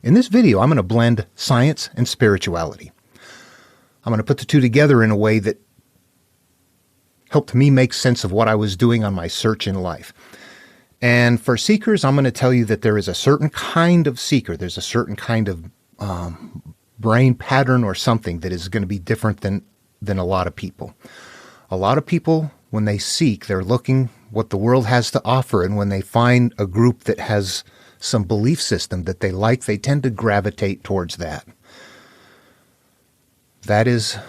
In this video, I'm going to blend science and spirituality. I'm going to put the two together in a way that helped me make sense of what I was doing on my search in life. And for seekers, I'm going to tell you that there is a certain kind of seeker. There's a certain kind of brain pattern or something that is going to be different than a lot of people. A lot of people, when they seek, they're looking what the world has to offer. And when they find a group that has some belief system that they like, they tend to gravitate towards that. That's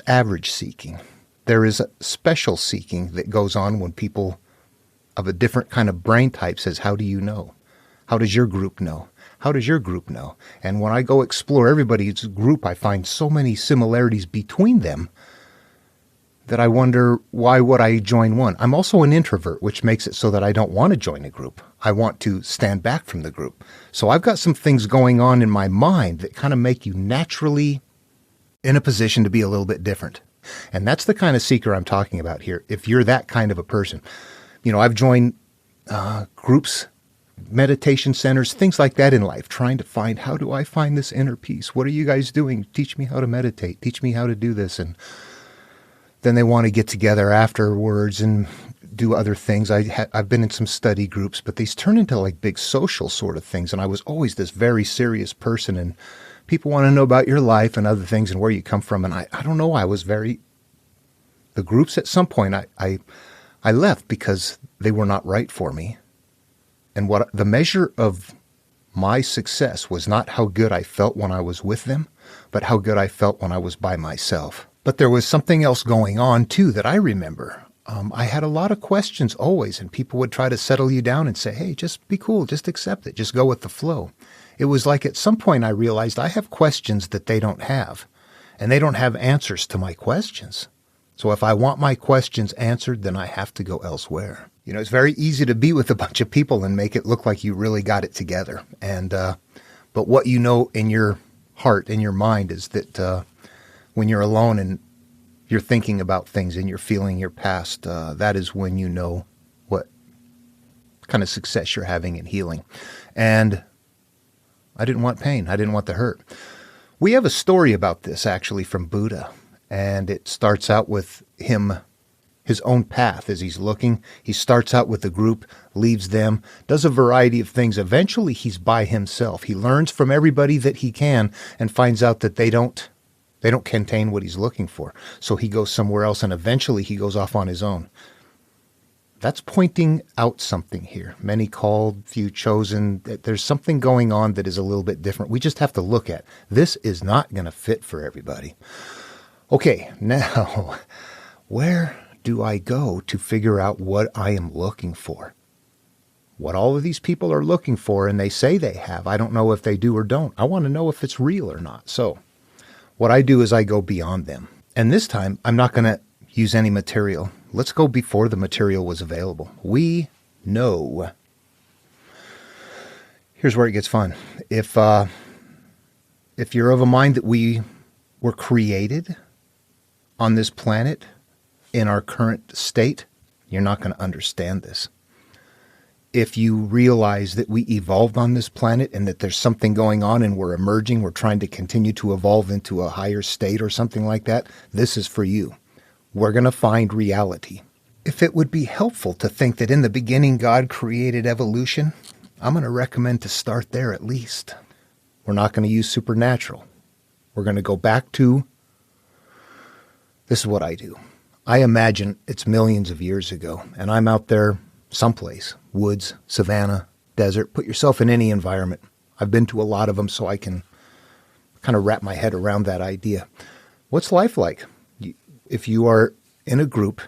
average seeking. There is a special seeking that goes on when people of a different kind of brain type says, how do you know? How does your group know? How does your group know? And when I go explore everybody's group, I find so many similarities between them that I wonder, why would I join one? I'm also an introvert, which makes it so that I don't want to join a group. I want to stand back from the group. So I've got some things going on in my mind that kind of make you naturally in a position to be a little bit different. And that's the kind of seeker I'm talking about here. If you're that kind of a person, I've joined groups, meditation centers, things like that in life, trying to find, how do I find this inner peace? What are you guys doing? Teach me how to meditate. Teach me how to do this. And then they want to get together afterwards and do other things. I've been in some study groups, but these turn into like big social sort of things. And I was always this very serious person, and people want to know about your life and other things and where you come from. And I don't know, the groups at some point I left because they were not right for me. And what the measure of my success was not how good I felt when I was with them, but how good I felt when I was by myself. But there was something else going on too that I remember. I had a lot of questions always, and people would try to settle you down and say, hey, just be cool, just accept it, just go with the flow. It was like at some point I realized I have questions that they don't have, and they don't have answers to my questions. So if I want my questions answered, then I have to go elsewhere. It's very easy to be with a bunch of people and make it look like you really got it together. And but what you know in your heart, in your mind, is that when you're alone and you're thinking about things and you're feeling your past, that is when you know what kind of success you're having in healing. And I didn't want pain. I didn't want the hurt. We have a story about this actually from Buddha, and it starts out with his own path as he's looking. He starts out with a group, leaves them, does a variety of things. Eventually, he's by himself. He learns from everybody that he can and finds out that they don't contain what he's looking for. So he goes somewhere else, and eventually he goes off on his own. That's pointing out something here. Many called, few chosen. There's something going on that is a little bit different. We just have to look at. This is not going to fit for everybody. Okay, now, where do I go to figure out what I am looking for? What all of these people are looking for, and they say they have. I don't know if they do or don't. I want to know if it's real or not. So what I do is I go beyond them. And this time, I'm not going to use any material. Let's go before the material was available. We know. Here's where it gets fun. If you're of a mind that we were created on this planet in our current state, you're not going to understand this. If you realize that we evolved on this planet and that there's something going on and we're emerging, we're trying to continue to evolve into a higher state or something like that, this is for you. We're going to find reality. If it would be helpful to think that in the beginning God created evolution, I'm going to recommend to start there at least. We're not going to use supernatural. We're going to go back to, this is what I do. I imagine it's millions of years ago, and I'm out there someplace, woods, savanna, desert. Put yourself in any environment. I've been to a lot of them, so I can kind of wrap my head around that idea. What's life like? If you are in a group,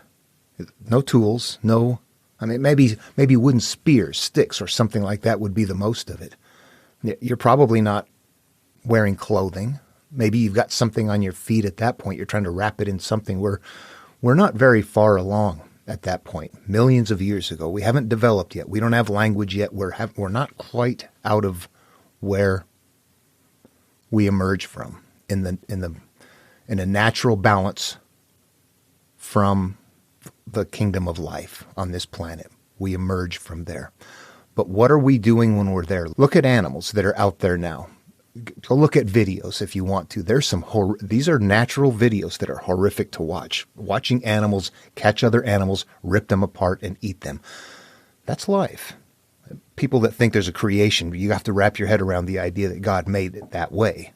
no tools, maybe wooden spears, sticks, or something like that would be the most of it. You're probably not wearing clothing. Maybe you've got something on your feet at that point. You're trying to wrap it in something. We're not very far along at that point. Millions of years ago. We haven't developed yet. We don't have language yet. We're not quite out of where we emerge from in a natural balance from the kingdom of life on this planet. We emerge from there. But what are we doing when we're there? Look at animals that are out there now. Go look at videos if you want to. There's some these are natural videos that are horrific to watch. Watching animals catch other animals, rip them apart, and eat them. That's life. People that think there's a creation, you have to wrap your head around the idea that God made it that way.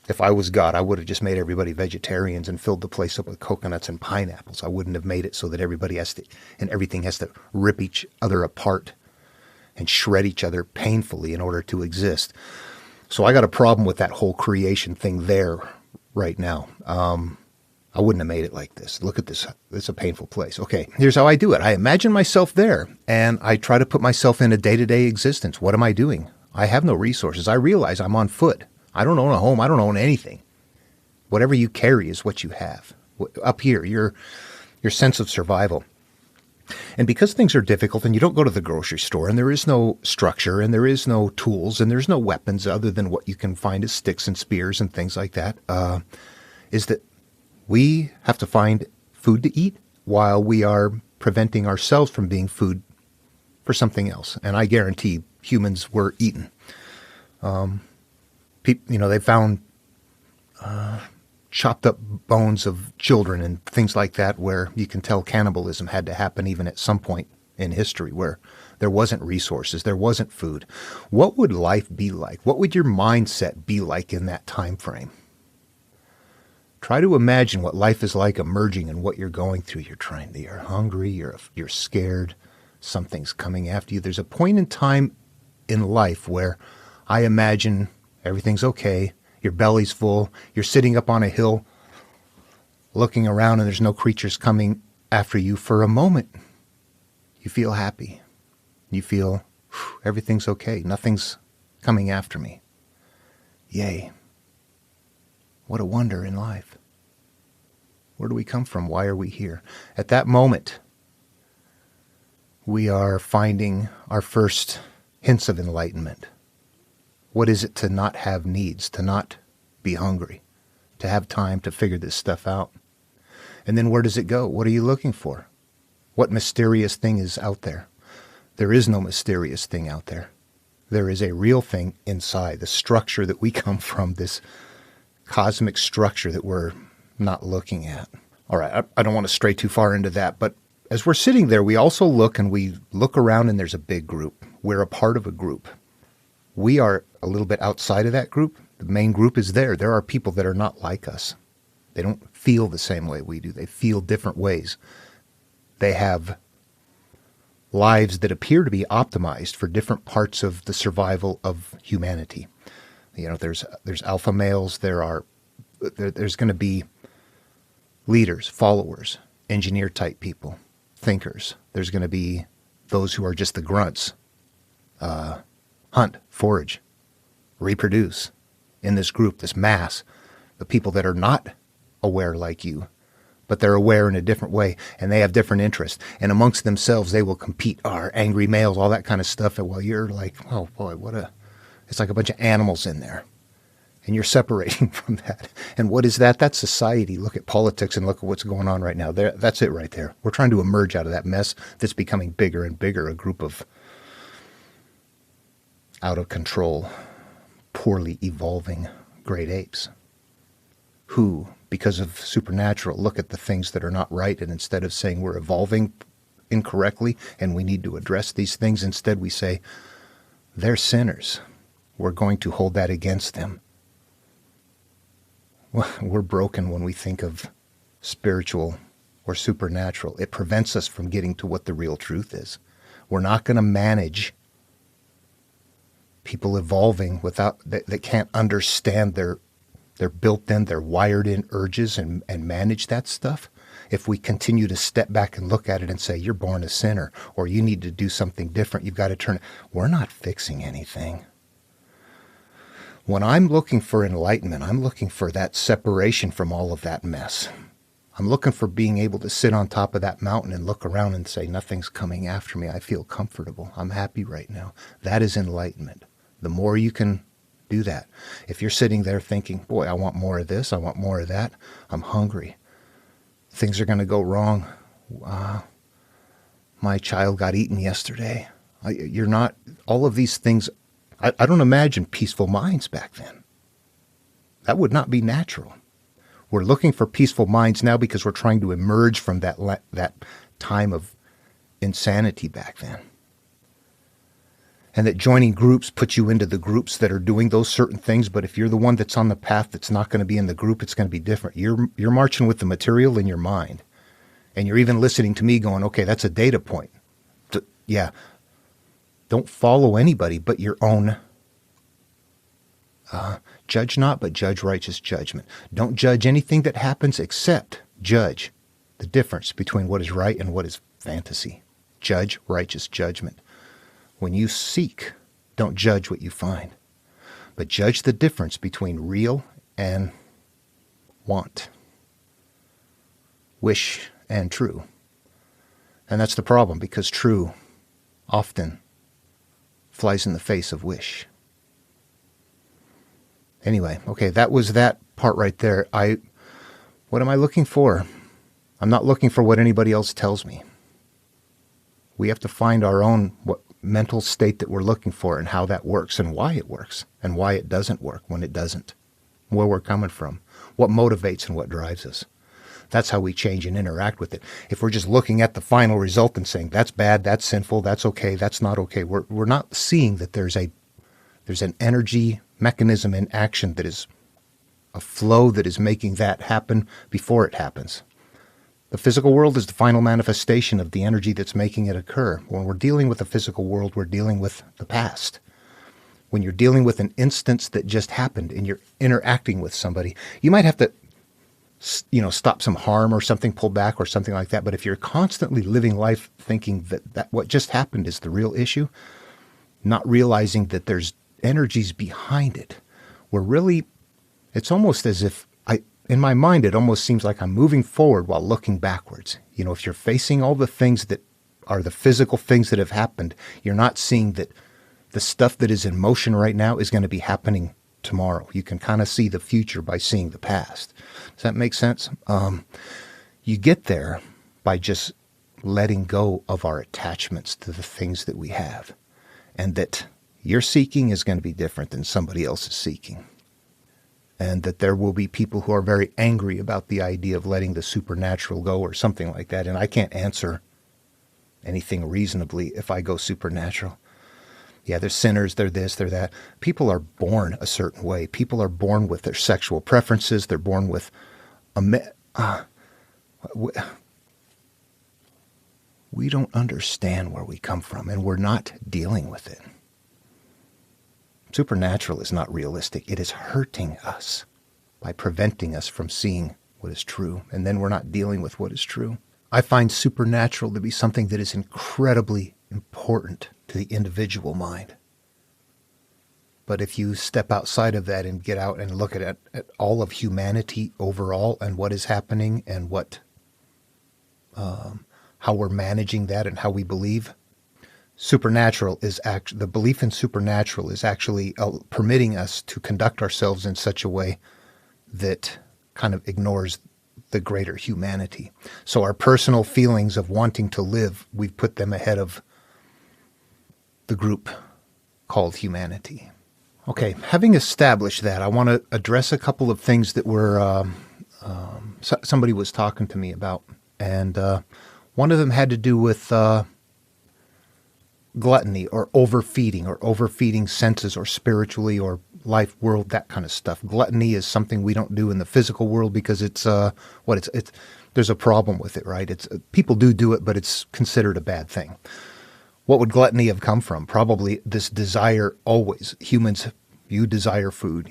If I was God, I would have just made everybody vegetarians and filled the place up with coconuts and pineapples. I wouldn't have made it so that everybody has to, and everything has to rip each other apart and shred each other painfully in order to exist. So I got a problem with that whole creation thing there right now. I wouldn't have made it like this. Look at this. It's a painful place. Okay, here's how I do it. I imagine myself there, and I try to put myself in a day-to-day existence. What am I doing? I have no resources. I realize I'm on foot. I don't own a home. I don't own anything. Whatever you carry is what you have. Up here, your sense of survival. And because things are difficult and you don't go to the grocery store and there is no structure and there is no tools and there's no weapons other than what you can find as sticks and spears and things like that, is that we have to find food to eat while we are preventing ourselves from being food for something else. And I guarantee humans were eaten. They found chopped up bones of children and things like that where you can tell cannibalism had to happen even at some point in history where there wasn't resources, there wasn't food. What would life be like? What would your mindset be like in that time frame? Try to imagine what life is like emerging and what you're going through. You're hungry, you're scared, something's coming after you. There's a point in time in life where I imagine everything's okay, your belly's full, you're sitting up on a hill looking around and there's no creatures coming after you for a moment. You feel happy. You feel everything's okay, nothing's coming after me. Yay. What a wonder in life. Where do we come from? Why are we here? At that moment, we are finding our first hints of enlightenment. What is it to not have needs, to not be hungry, to have time to figure this stuff out? And then where does it go? What are you looking for? What mysterious thing is out there? There is no mysterious thing out there. There is a real thing inside, the structure that we come from, this cosmic structure that we're not looking at. All right, I don't want to stray too far into that, but as we're sitting there, we also look around and there's a big group. We're a part of a group. We are a little bit outside of that group. The main group is there. There are people that are not like us. They don't feel the same way we do. They feel different ways. They have lives that appear to be optimized for different parts of the survival of humanity. There's alpha males. There's going to be leaders, followers, engineer type people, thinkers. There's going to be those who are just the grunts. Hunt, forage, reproduce in this group, this mass, the people that are not aware like you, but they're aware in a different way, and they have different interests. And amongst themselves, they will compete, angry males, all that kind of stuff. And while you're like, oh boy, it's like a bunch of animals in there. And you're separating from that. And what is that? That's society. Look at politics and look at what's going on right now. That's it right there. We're trying to emerge out of that mess that's becoming bigger and bigger, a group of out of control, poorly evolving great apes who, because of supernatural, look at the things that are not right, and instead of saying we're evolving incorrectly and we need to address these things, instead we say they're sinners. We're going to hold that against them. We're broken when we think of spiritual or supernatural. It prevents us from getting to what the real truth is. We're not going to manage people evolving without that can't understand their built-in, their wired-in urges and manage that stuff. If we continue to step back and look at it and say, you're born a sinner, or you need to do something different, you've got to turn it. We're not fixing anything. When I'm looking for enlightenment, I'm looking for that separation from all of that mess. I'm looking for being able to sit on top of that mountain and look around and say, nothing's coming after me. I feel comfortable. I'm happy right now. That is enlightenment. The more you can do that. If you're sitting there thinking, boy, I want more of this, I want more of that, I'm hungry, things are going to go wrong, my child got eaten yesterday. You're not, all of these things, I don't imagine peaceful minds back then. That would not be natural. We're looking for peaceful minds now because we're trying to emerge from that time of insanity back then. And that joining groups puts you into the groups that are doing those certain things. But if you're the one that's on the path that's not going to be in the group, it's going to be different. You're marching with the material in your mind. And you're even listening to me going, okay, that's a data point. Yeah. Don't follow anybody but your own. Judge not, but judge righteous judgment. Don't judge anything that happens except judge the difference between what is right and what is fantasy. Judge righteous judgment. When you seek, don't judge what you find, but judge the difference between real and want, wish and true. And that's the problem, because true often flies in the face of wish. Anyway, okay, that was that part right there. What am I looking for? I'm not looking for what anybody else tells me. We have to find our own mental state that we're looking for and how that works and why it works and why it doesn't work when it doesn't, where we're coming from, what motivates and what drives us. That's how we change and interact with it. If we're just looking at the final result and saying, that's bad, that's sinful, that's okay, that's not okay, we're not seeing that there's an energy mechanism in action that is a flow that is making that happen before it happens. The physical world is the final manifestation of the energy that's making it occur. When we're dealing with the physical world, we're dealing with the past. When you're dealing with an instance that just happened and you're interacting with somebody, you might have to, stop some harm or something, pull back or something like that. But if you're constantly living life thinking that what just happened is the real issue, not realizing that there's energies behind it, it's almost as if in my mind, it almost seems like I'm moving forward while looking backwards. If you're facing all the things that are the physical things that have happened, you're not seeing that the stuff that is in motion right now is going to be happening tomorrow. You can kind of see the future by seeing the past. Does that make sense? You get there by just letting go of our attachments to the things that we have, and that your seeking is going to be different than somebody else's seeking. And that there will be people who are very angry about the idea of letting the supernatural go or something like that. And I can't answer anything reasonably if I go supernatural. Yeah, they're sinners, they're this, they're that. People are born a certain way. People are born with their sexual preferences. They're born with we don't understand where we come from, and we're not dealing with it. Supernatural is not realistic. It is hurting us by preventing us from seeing what is true, and then we're not dealing with what is true. I find supernatural to be something that is incredibly important to the individual mind. But if you step outside of that and get out and look at all of humanity overall and what is happening and how we're managing that and how we believe, the belief in supernatural is actually permitting us to conduct ourselves in such a way that kind of ignores the greater humanity. So our personal feelings of wanting to live, we've put them ahead of the group called humanity. Okay, having established that, I want to address a couple of things that somebody was talking to me about. And one of them had to do with gluttony or overfeeding senses or spiritually or life world, that kind of stuff. Gluttony is something we don't do in the physical world because there's a problem with it, right? People do it, but it's considered a bad thing. What would gluttony have come from? Probably this desire always. Humans, you desire food.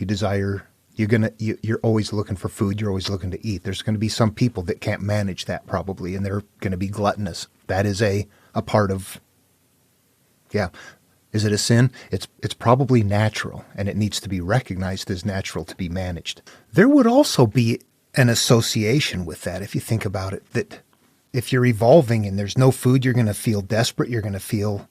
You're always looking for food. You're always looking to eat. There's going to be some people that can't manage that probably, and they're going to be gluttonous. That is a part of. Yeah. Is it a sin? It's probably natural, and it needs to be recognized as natural to be managed. There would also be an association with that, if you think about it, that if you're evolving and there's no food, you're going to feel desperate. You're going to feel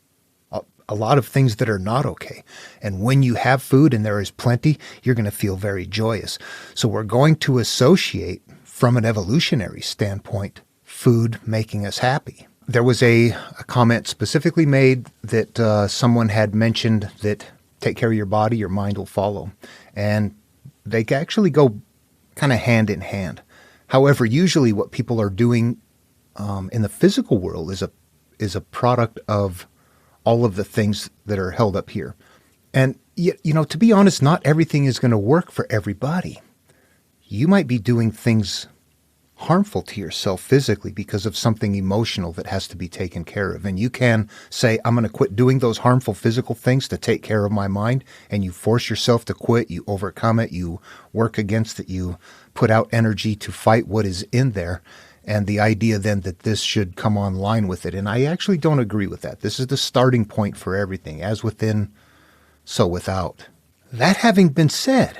a lot of things that are not okay. And when you have food and there is plenty, you're going to feel very joyous. So we're going to associate, from an evolutionary standpoint, food making us happy. There was a comment specifically made that someone had mentioned that take care of your body, your mind will follow. And they actually go kind of hand in hand. However, usually what people are doing in the physical world is a product of all of the things that are held up here. And, to be honest, not everything is going to work for everybody. You might be doing things harmful to yourself physically because of something emotional that has to be taken care of. And you can say, I'm going to quit doing those harmful physical things to take care of my mind. And you force yourself to quit. You overcome it. You work against it. You put out energy to fight what is in there. And the idea then that this should come online with it. And I actually don't agree with that. This is the starting point for everything. As within, so without. That having been said,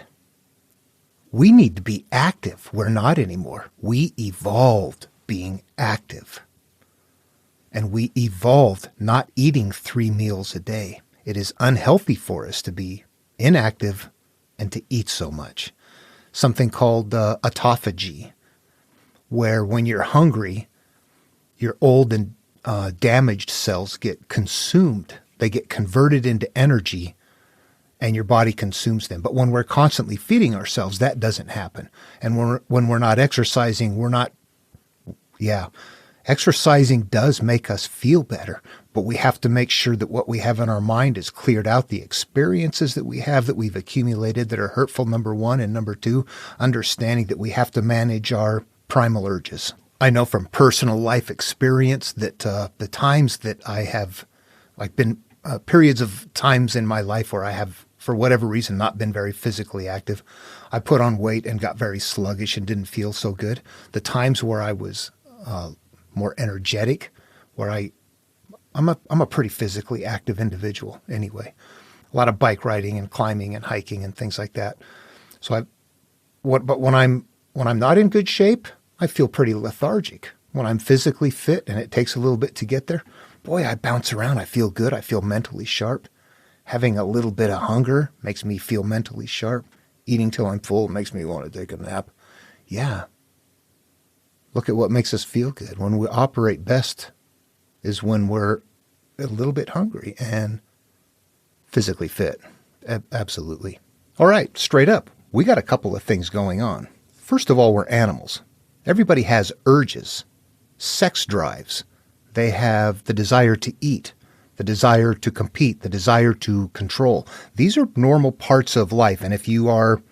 we need to be active. We're not anymore. We evolved being active. And we evolved not eating 3 meals a day. It is unhealthy for us to be inactive and to eat so much. Something called autophagy, where when you're hungry, your old and damaged cells get consumed. They get converted into energy, and your body consumes them. But when we're constantly feeding ourselves, that doesn't happen. And when we're not exercising, exercising does make us feel better, but we have to make sure that what we have in our mind is cleared out, the experiences that we have that we've accumulated that are hurtful, number one, and number two, understanding that we have to manage our primal urges. I know from personal life experience that the times that I have been periods of times in my life where I have, for whatever reason, not been very physically active. I put on weight and got very sluggish and didn't feel so good. The times where I was more energetic, where I'm a pretty physically active individual anyway. A lot of bike riding and climbing and hiking and things like that. But when I'm not in good shape, I feel pretty lethargic. When I'm physically fit and it takes a little bit to get there, boy, I bounce around. I feel good. I feel mentally sharp. Having a little bit of hunger makes me feel mentally sharp. Eating till I'm full makes me want to take a nap. Yeah. Look at what makes us feel good. When we operate best is when we're a little bit hungry and physically fit. Absolutely. All right, straight up. We got a couple of things going on. First of all, we're animals. Everybody has urges, sex drives. They have the desire to eat, the desire to compete, the desire to control. These are normal parts of life. And if you are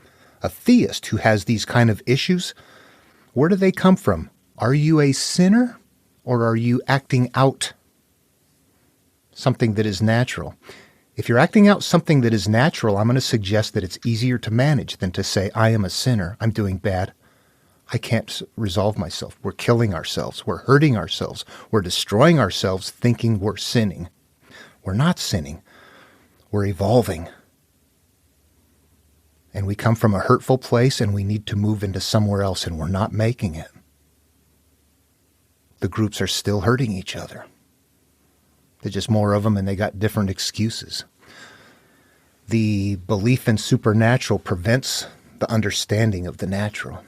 a theist who has these kind of issues, where do they come from? Are you a sinner or are you acting out something that is natural? If you're acting out something that is natural, I'm going to suggest that it's easier to manage than to say, I am a sinner, I'm doing bad. I can't resolve myself. We're killing ourselves. We're hurting ourselves. We're destroying ourselves thinking we're sinning. We're not sinning. We're evolving. And we come from a hurtful place and we need to move into somewhere else and we're not making it. The groups are still hurting each other. There's just more of them and they got different excuses. The belief in supernatural prevents the understanding of the natural.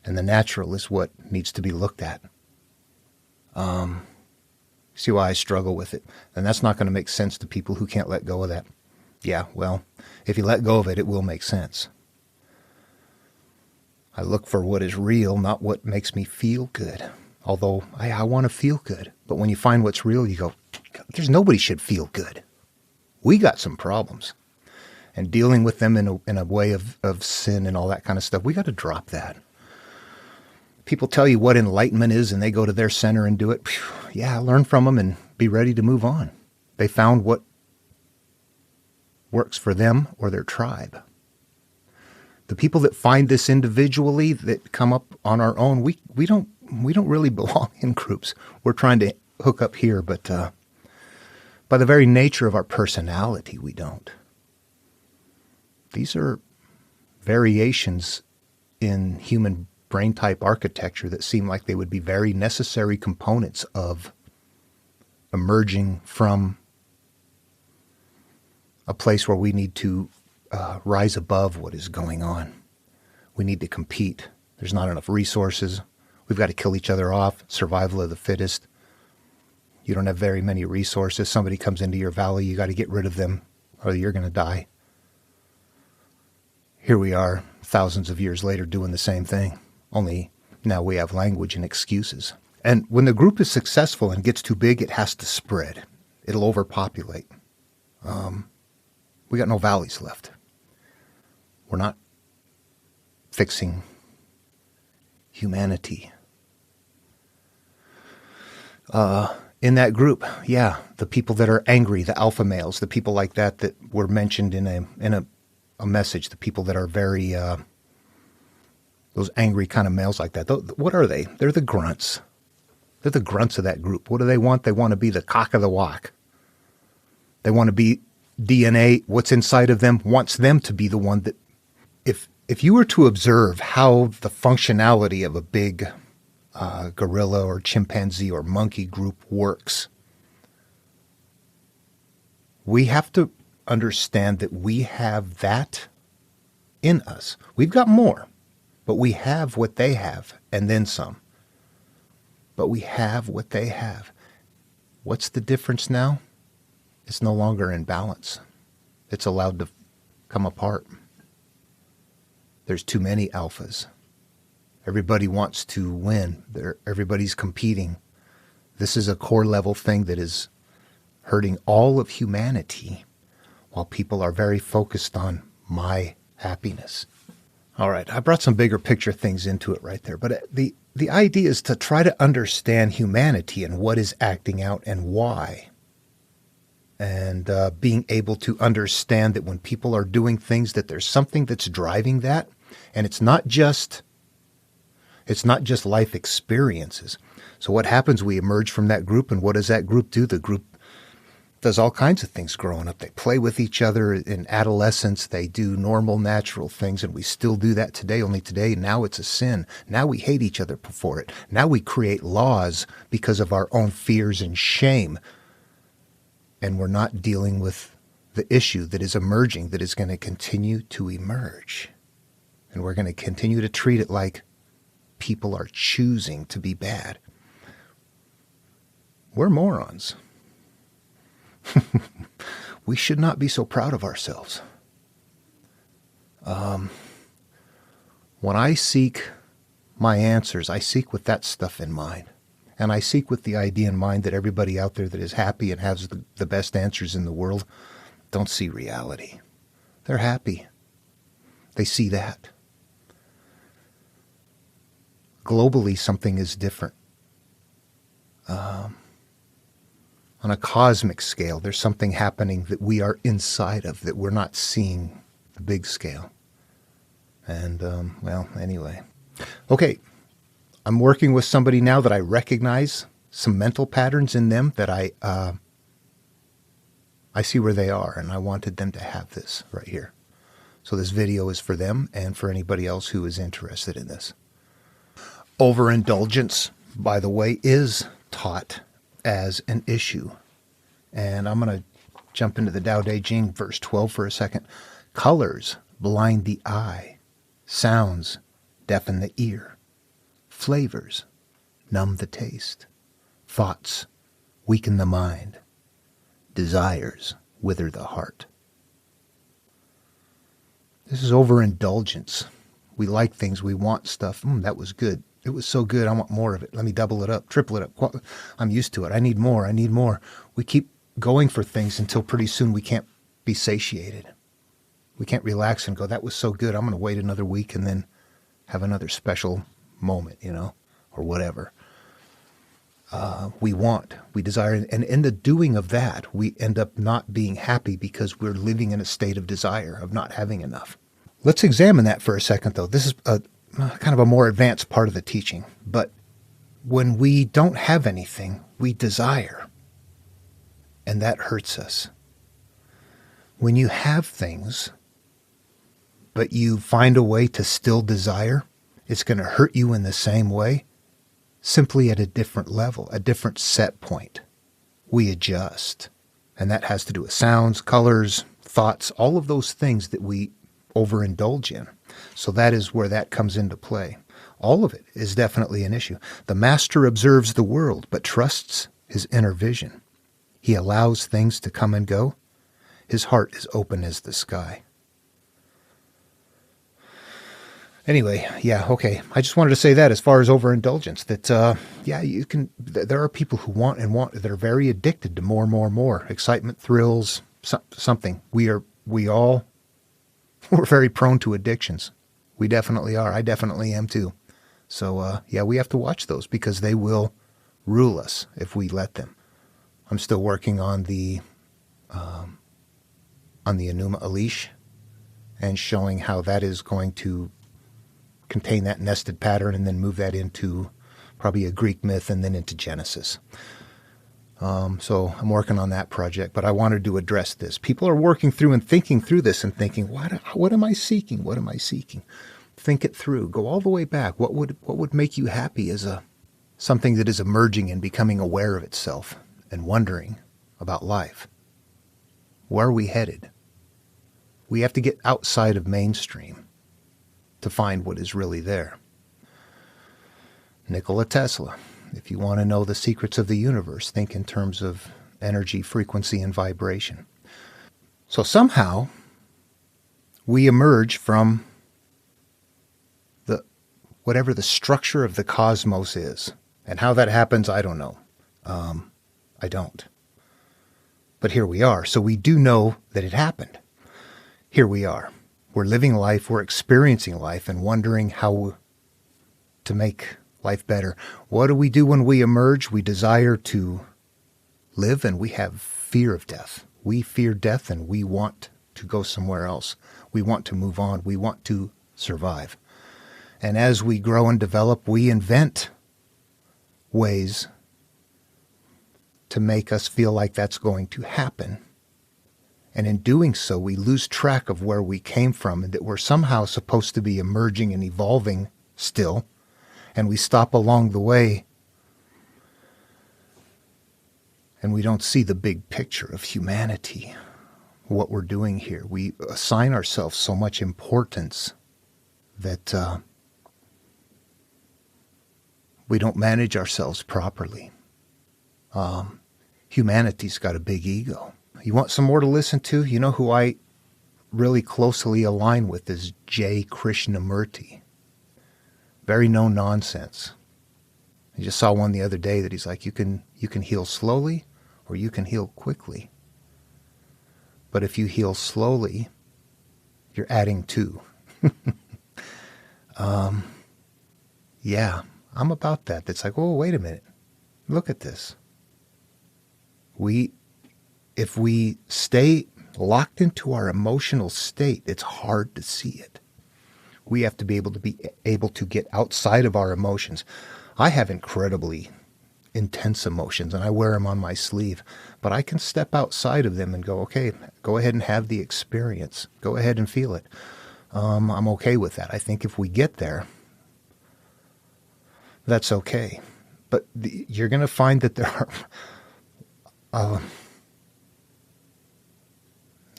And the natural is what needs to be looked at. See why I struggle with it. And that's not going to make sense to people who can't let go of that. Yeah, well, if you let go of it, it will make sense. I look for what is real, not what makes me feel good. Although I want to feel good. But when you find what's real, you go, nobody should feel good. We got some problems. And dealing with them in a way of sin and all that kind of stuff, we got to drop that. People tell you what enlightenment is and they go to their center and do it. Yeah, learn from them and be ready to move on. They found what works for them or their tribe. The people that find this individually, that come up on our own, we don't really belong in groups. We're trying to hook up here, but by the very nature of our personality, we don't. These are variations in human brain type architecture that seem like they would be very necessary components of emerging from a place where we need to rise above what is going on. We need to compete. There's not enough resources. We've got to kill each other off. Survival of the fittest. You don't have very many resources. Somebody comes into your valley, you got to get rid of them or you're going to die. Here we are, thousands of years later, doing the same thing. Only now we have language and excuses. And when the group is successful and gets too big, it has to spread. It'll overpopulate. We got no valleys left. We're not fixing humanity. In that group, yeah, the people that are angry, the alpha males, the people like that were mentioned in a message, the people that are very, those angry kind of males like that. What are they? They're the grunts. They're the grunts of that group. What do they want? They want to be the cock of the walk. They want to be DNA. What's inside of them wants them to be the one that, if you were to observe how the functionality of a big gorilla or chimpanzee or monkey group works, we have to understand that we have that in us. We've got more, but we have what they have and then some. But we have what they have. What's the difference now? It's no longer in balance. It's allowed to come apart. There's too many alphas. Everybody wants to win. Everybody's competing. This is a core level thing that is hurting all of humanity while people are very focused on my happiness. All right, I brought some bigger picture things into it right there. But the idea is to try to understand humanity and what is acting out and why. And being able to understand that when people are doing things, that there's something that's driving that. And it's not just life experiences. So what happens? We emerge from that group, and what does that group do? The group does all kinds of things growing up. They play with each other in adolescence. They do normal, natural things, and we still do that today. Only today, now it's a sin. Now we hate each other for it. Now we create laws because of our own fears and shame. And we're not dealing with the issue that is emerging, that is going to continue to emerge. And we're going to continue to treat it like people are choosing to be bad. We're morons. We should not be so proud of ourselves. When I seek my answers, I seek with that stuff in mind. And I seek with the idea in mind that everybody out there that is happy and has the best answers in the world don't see reality. They're happy. They see that. Globally, something is different. On a cosmic scale, there's something happening that we are inside of, that we're not seeing the big scale. And, well, anyway. Okay, I'm working with somebody now that I recognize some mental patterns in them that I see where they are, and I wanted them to have this right here. So this video is for them and for anybody else who is interested in this. Overindulgence, by the way, is taught as an issue. And I'm going to jump into the Tao Te Ching, verse 12 for a second. Colors blind the eye. Sounds deafen the ear. Flavors numb the taste. Thoughts weaken the mind. Desires wither the heart. This is overindulgence. We like things. We want stuff. That was good. It was so good. I want more of it. Let me double it up, triple it up. I'm used to it. I need more. I need more. We keep going for things until pretty soon we can't be satiated. We can't relax and go, that was so good. I'm going to wait another week and then have another special moment, or whatever. We desire. And in the doing of that, we end up not being happy because we're living in a state of desire, of not having enough. Let's examine that for a second, though. This is kind of a more advanced part of the teaching. But when we don't have anything, we desire. And that hurts us. When you have things, but you find a way to still desire, it's going to hurt you in the same way, simply at a different level, a different set point. We adjust. And that has to do with sounds, colors, thoughts, all of those things that we overindulge in. So that is where that comes into play. All of it is definitely an issue. The master observes the world, but trusts his inner vision. He allows things to come and go. His heart is open as the sky. Anyway, yeah, okay. I just wanted to say that as far as overindulgence, that, you can, there are people who want, that are very addicted to more, excitement, thrills, something. We're very prone to addictions. We definitely are. I definitely am too. So, we have to watch those because they will rule us if we let them. I'm still working on the Enuma Elish and showing how that is going to contain that nested pattern and then move that into probably a Greek myth and then into Genesis. So I'm working on that project, but I wanted to address this. People are working through and thinking through this and thinking, what am I seeking? What am I seeking? Think it through. Go all the way back. What would make you happy as something that is emerging and becoming aware of itself and wondering about life? Where are we headed? We have to get outside of mainstream to find what is really there. Nikola Tesla. If you want to know the secrets of the universe, think in terms of energy, frequency, and vibration. So somehow we emerge from whatever the structure of the cosmos is. And how that happens, I don't know. I don't. But here we are. So we do know that it happened. Here we are. We're living life, we're experiencing life, and wondering how to make life better. What do we do when we emerge? We desire to live, and we have fear of death. We fear death, and we want to go somewhere else. We want to move on. We want to survive. And as we grow and develop, we invent ways to make us feel like that's going to happen. And in doing so, we lose track of where we came from and that we're somehow supposed to be emerging and evolving still. And we stop along the way and we don't see the big picture of humanity, what we're doing here. We assign ourselves so much importance that we don't manage ourselves properly. Humanity's got a big ego. You want some more to listen to? You know who I really closely align with is J. Krishnamurti. Very no nonsense. I just saw one the other day that he's like, you can heal slowly or you can heal quickly. But if you heal slowly, you're adding to. I'm about that. It's like, oh, wait a minute. Look at this. If we stay locked into our emotional state, it's hard to see it. We have to be able to get outside of our emotions. I have incredibly intense emotions, and I wear them on my sleeve. But I can step outside of them and go, okay, go ahead and have the experience. Go ahead and feel it. I'm okay with that. I think if we get there, that's okay. But you're going to find that there are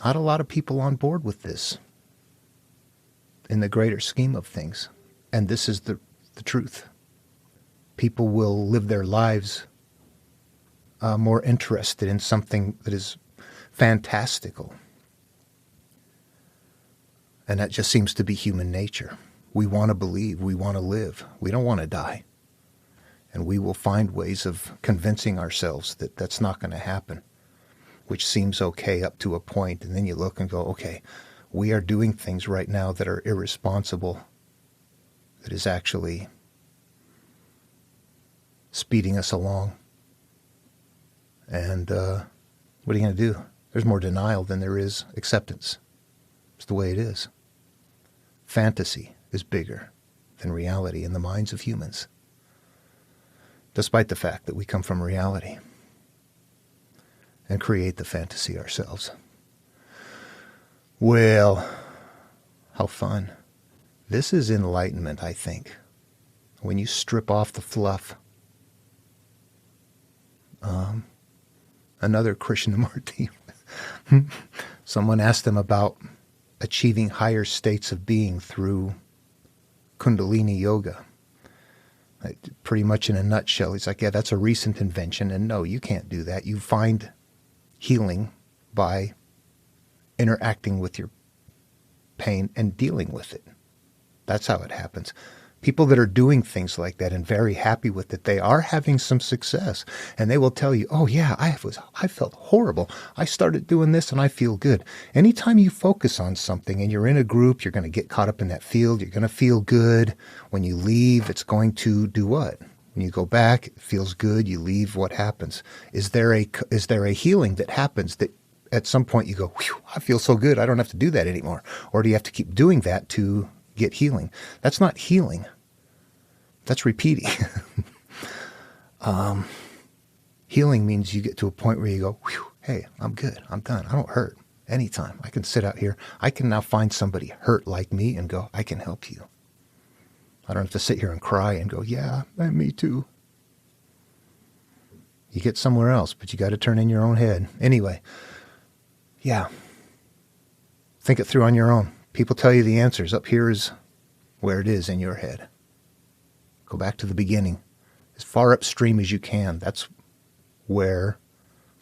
not a lot of people on board with this in the greater scheme of things. And this is the truth. People will live their lives more interested in something that is fantastical. And that just seems to be human nature. We want to believe, we want to live, we don't want to die. And we will find ways of convincing ourselves that that's not going to happen, which seems okay up to a point. And then you look and go, okay, we are doing things right now that are irresponsible, that is actually speeding us along. And what are you going to do? There's more denial than there is acceptance. It's the way it is. Fantasy is bigger than reality in the minds of humans, despite the fact that we come from reality and create the fantasy ourselves. Well, how fun. This is enlightenment, I think. When you strip off the fluff. Another Krishnamurti. Someone asked him about achieving higher states of being through Kundalini yoga. Pretty much in a nutshell, he's like, yeah, that's a recent invention. And no, you can't do that. You find healing by interacting with your pain and dealing with it. That's how it happens. People that are doing things like that and very happy with it, they are having some success. And they will tell you, oh yeah, I felt horrible. I started doing this and I feel good. Anytime you focus on something and you're in a group, you're going to get caught up in that field. You're going to feel good. When you leave, it's going to do what? When you go back, it feels good. You leave, what happens? Is there a healing that happens that at some point you go, whew, I feel so good. I don't have to do that anymore. Or do you have to keep doing that to get healing? That's not healing. That's repeating. Healing means you get to a point where you go, whew, hey, I'm good. I'm done. I don't hurt anytime. I can sit out here. I can now find somebody hurt like me and go, I can help you. I don't have to sit here and cry and go, yeah, me too. You get somewhere else, but you got to turn in your own head. Anyway, yeah. Think it through on your own. People tell you the answers. Up here is where it is in your head. Go back to the beginning. As far upstream as you can. That's where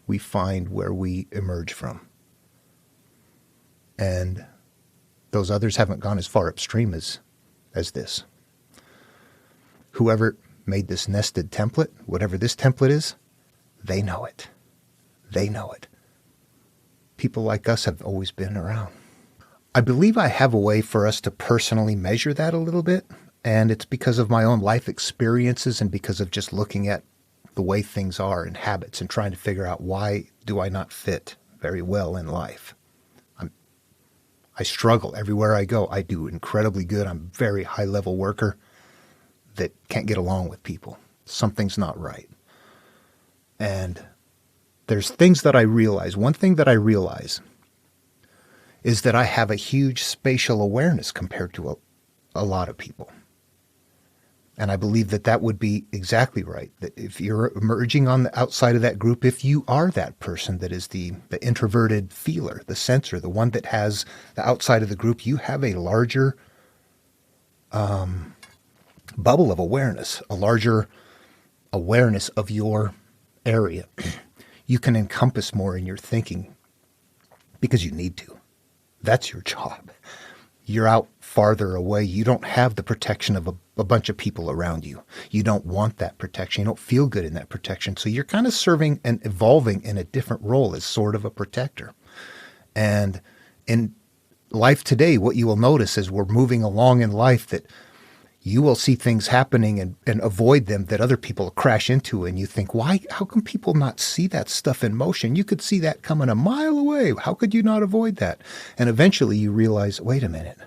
we find where we emerge from. And those others haven't gone as far upstream as this. Whoever made this nested template, whatever this template is, they know it. They know it. People like us have always been around. I believe I have a way for us to personally measure that a little bit, and it's because of my own life experiences and because of just looking at the way things are and habits and trying to figure out why do I not fit very well in life. I struggle everywhere I go. I do incredibly good. I'm a very high-level worker that can't get along with people. Something's not right. And there's things that I realize. One thing that I realize is that I have a huge spatial awareness compared to a lot of people. And I believe that that would be exactly right. That if you're emerging on the outside of that group, if you are that person that is the introverted feeler, the sensor, the one that has the outside of the group, you have a larger bubble of awareness, a larger awareness of your area. You can encompass more in your thinking because you need to. That's your job. You're out farther away. You don't have the protection of a bunch of people around you. You don't want that protection. You don't feel good in that protection. So you're kind of serving and evolving in a different role as sort of a protector. And in life today, what you will notice as we're moving along in life that you will see things happening and avoid them that other people crash into. And you think, why? How can people not see that stuff in motion? You could see that coming a mile away. How could you not avoid that? And eventually you realize, wait a minute.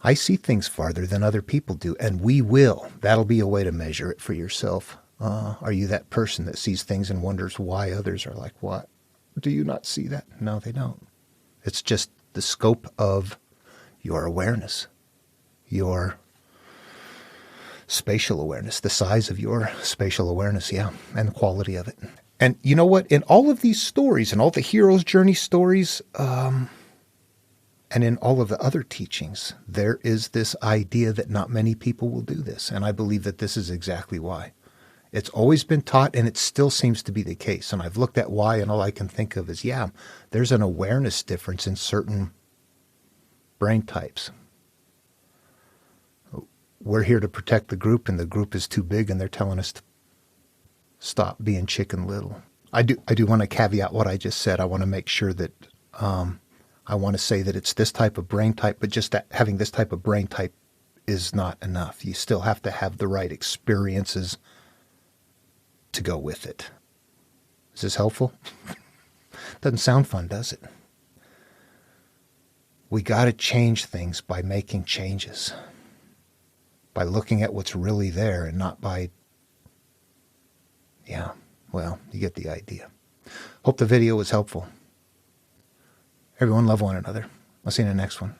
I see things farther than other people do, and we will. That'll be a way to measure it for yourself. Are you that person that sees things and wonders why others are like, what? Do you not see that? No, they don't. It's just the scope of your awareness, your spatial awareness, the size of your spatial awareness, yeah, and the quality of it. And you know what? In all of these stories and all the hero's journey stories, and in all of the other teachings, there is this idea that not many people will do this. And I believe that this is exactly why. It's always been taught, and it still seems to be the case. And I've looked at why, and all I can think of is, yeah, there's an awareness difference in certain brain types. We're here to protect the group, and the group is too big, and they're telling us to stop being Chicken Little. I do want to caveat what I just said. I want to make sure that I want to say that it's this type of brain type, but just that having this type of brain type is not enough. You still have to have the right experiences to go with it. Is this helpful? Doesn't sound fun, does it? We got to change things by making changes. By looking at what's really there and not by, yeah, well, you get the idea. Hope the video was helpful. Everyone love one another. I'll see you in the next one.